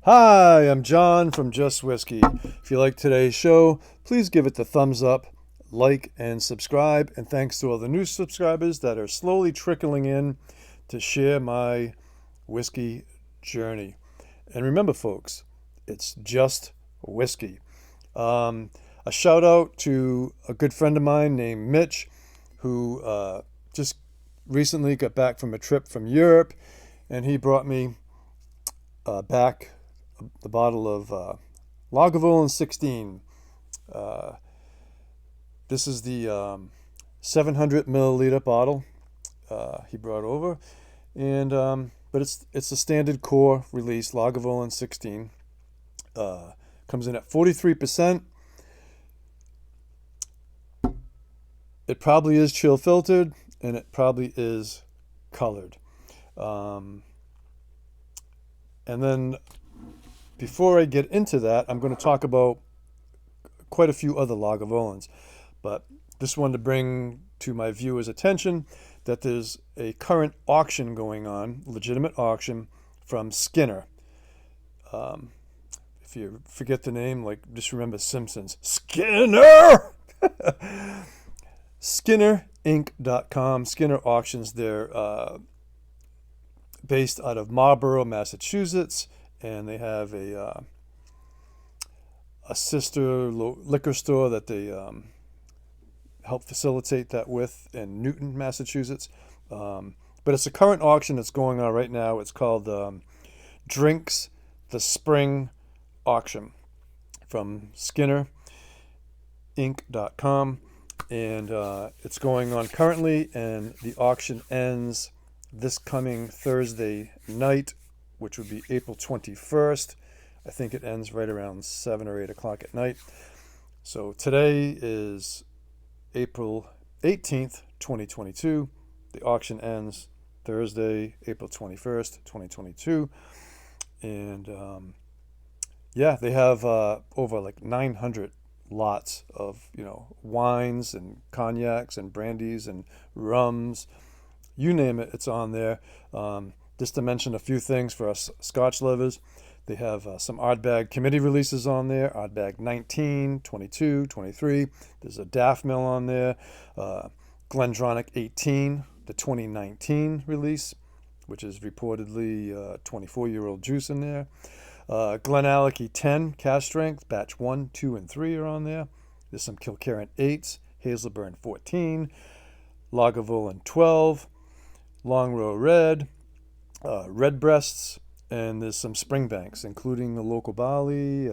Hi, I'm John from Just Whiskey. If you like today's show, please give it the thumbs up, like, and subscribe. And thanks to all the new subscribers that are slowly trickling in to share my whiskey journey. And remember, folks, it's just whiskey. Um, a shout out to a good friend of mine named Mitch, who just recently got back from a trip from Europe, and he brought me back the bottle of Lagavulin 16. Uh, this is the 700 milliliter bottle he brought over, and but it's a standard core release Lagavulin 16. Comes in at 43%. It probably is chill filtered, and it probably is colored. And then before I get into that, I'm going to talk about quite a few other Lagavulins. But just wanted to bring to my viewers' attention that there's a current auction going on, legitimate auction, from Skinner. If you forget the name, like just remember Simpsons. Skinner! SkinnerInc.com. Skinner auctions. They're based out of Marlborough, Massachusetts, and they have a sister liquor store that they help facilitate that with in Newton, Massachusetts. But it's a current auction that's going on right now. It's called Drinks the Spring Auction from SkinnerInc.com, and it's going on currently, and the auction ends this coming Thursday night, which would be April 21st. I think it ends right around 7 or 8 o'clock at night. So today is April 18th, 2022. The auction ends Thursday, April 21st, 2022. And yeah, they have over like 900 lots of, wines and cognacs and brandies and rums. You name it, it's on there. Just to mention a few things for us Scotch lovers, they have some Ardbeg committee releases on there. Ardbeg 19, 22, 23. There's a Daft Mill on there. Glendronach 18, the 2019 release, which is reportedly 24-year-old juice in there. Glenallachie 10, cask strength, batch 1, 2, and 3 are on there. There's some Kilkerran 8s, Hazelburn 14, Lagavulin 12, Long Row Red, Redbreasts, and there's some Springbanks, including the local barley,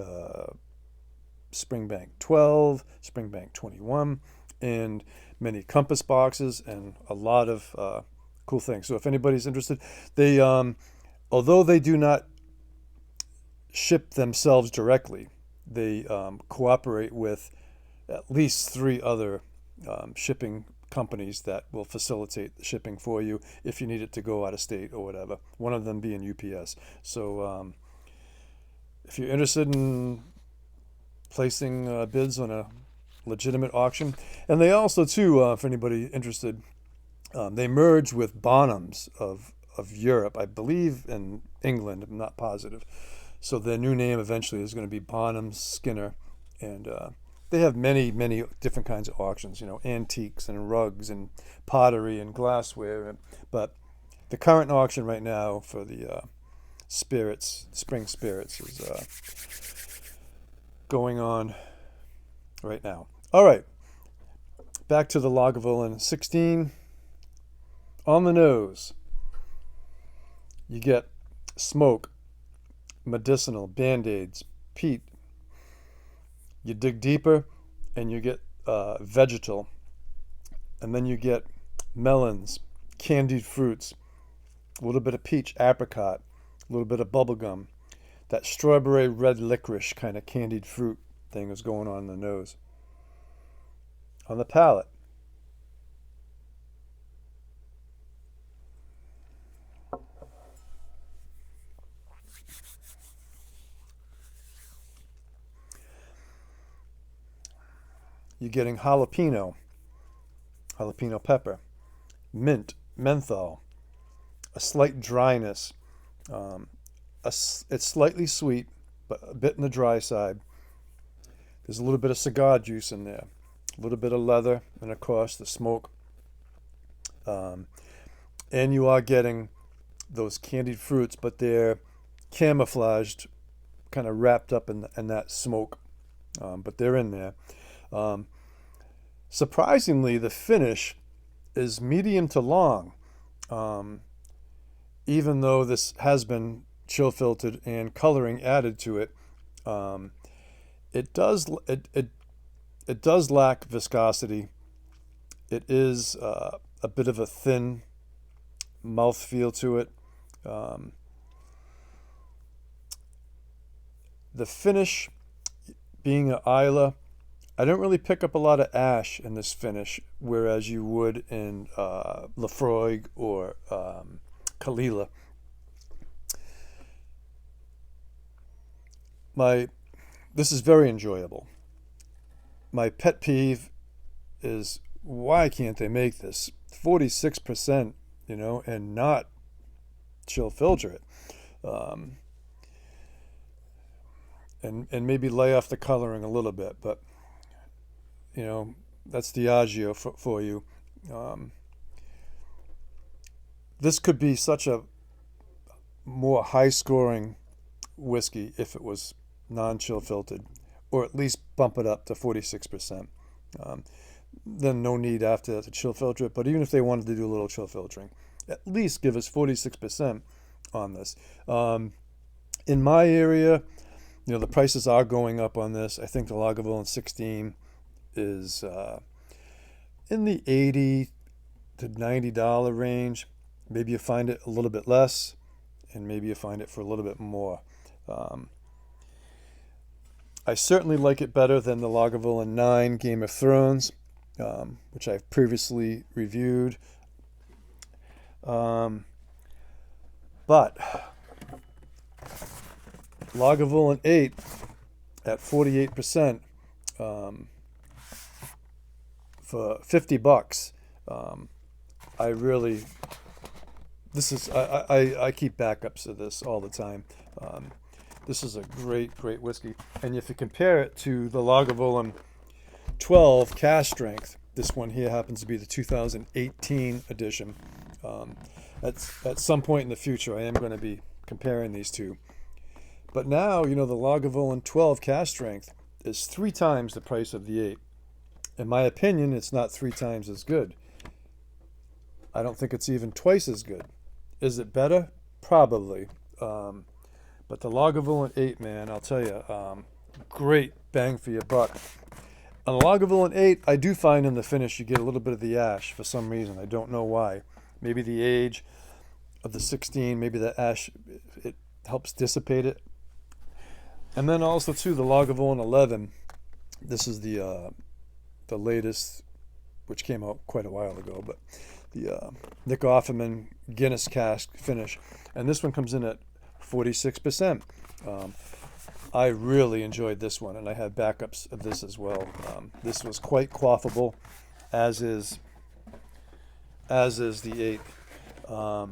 Springbank 12, Springbank 21, and many compass boxes, and a lot of cool things. So if anybody's interested, they, although they do not ship themselves directly, they cooperate with at least 3 other shipping companies that will facilitate the shipping for you if you need it to go out of state or whatever, one of them being UPS. So if you're interested in placing bids on a legitimate auction, and they also too, for anybody interested, they merge with Bonhams of Europe, I believe in England, I'm not positive. So their new name eventually is going to be Bonhams Skinner, and they have many, many different kinds of auctions, antiques and rugs and pottery and glassware. But the current auction right now for the spirits, spring spirits, is going on right now. All right, back to the Lagavulin 16. On the nose, you get smoke, medicinal, band-aids, peat. You dig deeper and you get vegetal, and then you get melons, candied fruits, a little bit of peach, apricot, a little bit of bubblegum. That strawberry red licorice kind of candied fruit thing is going on in the nose. On the palate, you're getting jalapeno pepper, mint, menthol, a slight dryness, it's slightly sweet, but a bit on the dry side. There's a little bit of cigar juice in there, a little bit of leather, and of course the smoke. And you are getting those candied fruits, but they're camouflaged, kind of wrapped up in that smoke. But they're in there. Um, Surprisingly, the finish is medium to long, even though this has been chill filtered and coloring added to it. Um, it does lack viscosity. It is a bit of a thin mouth feel to it. Um, the finish being an Isla, I don't really pick up a lot of ash in this finish, whereas you would in Lafroig or Kalila. This is very enjoyable. My pet peeve is, why can't they make this 46%, and not chill filter it, and maybe lay off the coloring a little bit, but that's Diageo for you. This could be such a more high scoring whiskey if it was non-chill filtered, or at least bump it up to 46%. Then no need after to chill filter it, but even if they wanted to do a little chill filtering, at least give us 46% on this. In my area, the prices are going up on this. I think the Lagavulin 16 is in the $80 to $90 range. Maybe you find it a little bit less, and maybe you find it for a little bit more. I certainly like it better than the Lagavulin 9 Game of Thrones, which I've previously reviewed. But Lagavulin 8 at 48%, for $50. I keep backups of this all the time. This is a great whiskey, and if you compare it to the Lagavulin 12 cask strength, this one here happens to be the 2018 edition. At some point in the future, I am going to be comparing these two. But now, the Lagavulin 12 cask strength is 3 times the price of the 8. In my opinion, it's not 3 times as good. I don't think it's even twice as good. Is it better? Probably. But the Lagavulin 8, man, I'll tell you, great bang for your buck. On the Lagavulin 8, I do find in the finish you get a little bit of the ash for some reason. I don't know why. Maybe the age of the 16, maybe the ash, it helps dissipate it. And then also, too, the Lagavulin 11, this is the latest, which came out quite a while ago, but the Nick Offerman Guinness cask finish. And this one comes in at 46%. I really enjoyed this one, and I had backups of this as well. This was quite quaffable, as is the 8.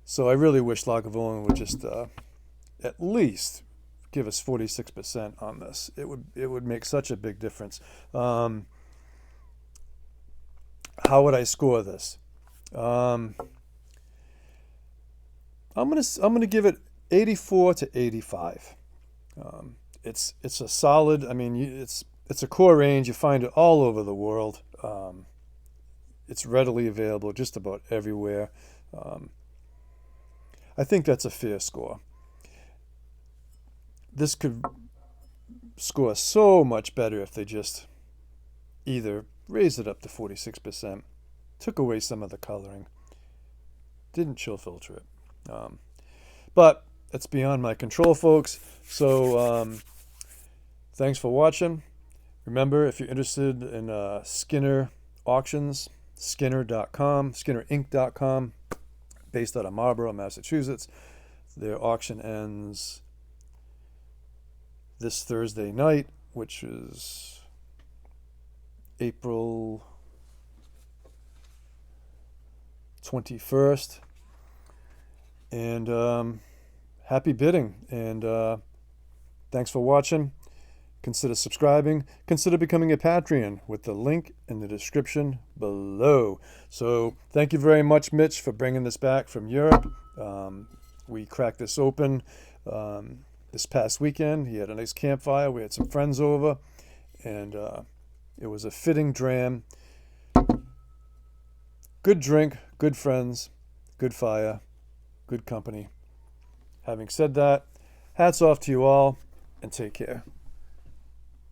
So I really wish Lagavulin would just at least give us 46% on this. It would make such a big difference. How would I score this? I'm gonna give it 84 to 85. It's a solid. I mean, it's a core range. You find it all over the world. It's readily available just about everywhere. I think that's a fair score. This could score so much better if they just either raised it up to 46%, took away some of the coloring, didn't chill filter it. But that's beyond my control, folks. So thanks for watching. Remember, if you're interested in Skinner auctions, skinner.com, skinnerinc.com, based out of Marlborough, Massachusetts. Their auction ends this Thursday night, which is April 21st. And happy bidding. And thanks for watching. Consider subscribing. Consider becoming a Patreon with the link in the description below. So thank you very much, Mitch, for bringing this back from Europe. We cracked this open this past weekend. He had a nice campfire. We had some friends over, and it was a fitting dram. Good drink, good friends, good fire, good company. Having said that, hats off to you all, and take care.